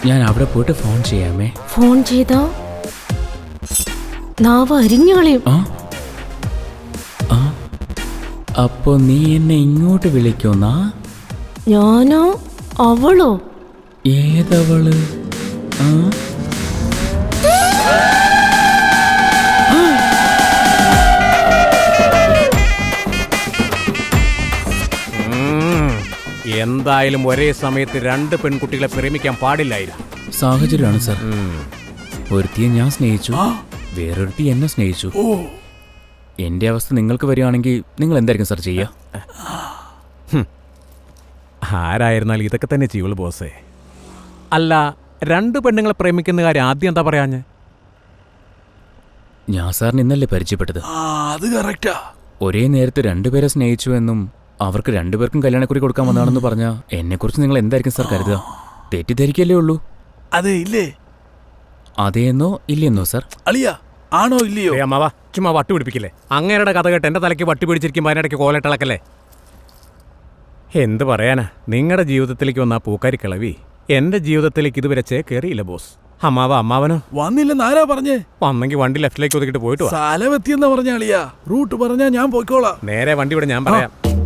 ഞാൻ അവിടെ പോയിട്ട് ഫോൺ ചെയ്യാമേ. ഫോൺ ചെയ്താ നാവ് അരിഞ്ഞു കളയും. അപ്പോ നീ എന്നെ ഇങ്ങോട്ട് വിളിക്കുന്നാ? ഞാനോ അവളോ? ഏതവള്? എന്തായാലും ഒരേ സമയത്ത് രണ്ട് പെൺകുട്ടികളെ പ്രേമിക്കാൻ പാടില്ലായിരുന്നു. സാഹചര്യമാണ് സർ. ഒരുത്തിയെ ഞാൻ സ്നേഹിച്ചു, വേറൊരുത്തി എന്നെ സ്നേഹിച്ചു. എന്റെ അവസ്ഥ നിങ്ങൾക്ക് വരികയാണെങ്കിൽ നിങ്ങൾ എന്തായിരിക്കും സർ ചെയ്യുക? ആരായിരുന്നാലും ഇതൊക്കെ തന്നെ ചെയ്യുള്ളൂ ബോസേ. അല്ല, രണ്ട് പെണ്ണുങ്ങളെ പ്രേമിക്കുന്ന കാര്യം ആദ്യം എന്താ പറയാഞ്ഞ്? ഞാൻ സാറിന് ഇന്നല്ലേ പരിചയപ്പെട്ടത്. അത് കറക്റ്റാ. ഒരേ നേരത്തെ രണ്ടുപേരെ സ്നേഹിച്ചു എന്നും അവർക്ക് രണ്ടുപേർക്കും കല്യാണക്കുറി കൊടുക്കാൻ വന്നാണെന്ന് പറഞ്ഞാ എന്നെക്കുറിച്ച് നിങ്ങൾ എന്തായിരിക്കും സാർ കരുതുക? തെറ്റിദ്ധരിക്കല്ലേ ഉള്ളൂ. അതെ ഇല്ലേ? അതേന്നോ ഇല്ലെന്നോ സാർ? അളിയ ആണോ ഇല്ലയോ? അമ്മാവാ ചുമ്മാ വട്ടി പിടിപ്പിക്കില്ലേ. അങ്ങേരുടെ കഥ കേട്ട് എൻ്റെ തലയ്ക്ക് വട്ടി പിടിച്ചിരിക്കുമ്പോൾ അതിനിടയ്ക്ക് കോലട്ടിളക്കല്ലേ. എന്ത് പറയാനാ, നിങ്ങളുടെ ജീവിതത്തിലേക്ക് വന്ന ആ പൂക്കാരി കിളവി എൻ്റെ ജീവിതത്തിലേക്ക് ഇതുവരെ കയറിയില്ല ബോസ്. അമ്മാവനോ വന്നില്ലെന്ന് ആരാ പറഞ്ഞേ? വന്നെങ്കിൽ വണ്ടി ലെഫ്റ്റിലേക്ക് ഒതുക്കിട്ട് പോയിട്ട് സ്ഥലമെത്തിയെന്ന് പറഞ്ഞ അളിയ. റൂട്ട് പറഞ്ഞാ ഞാൻ പോയിക്കോളാം. നേരെ വണ്ടി ഇവിടെ ഞാൻ പറയാം.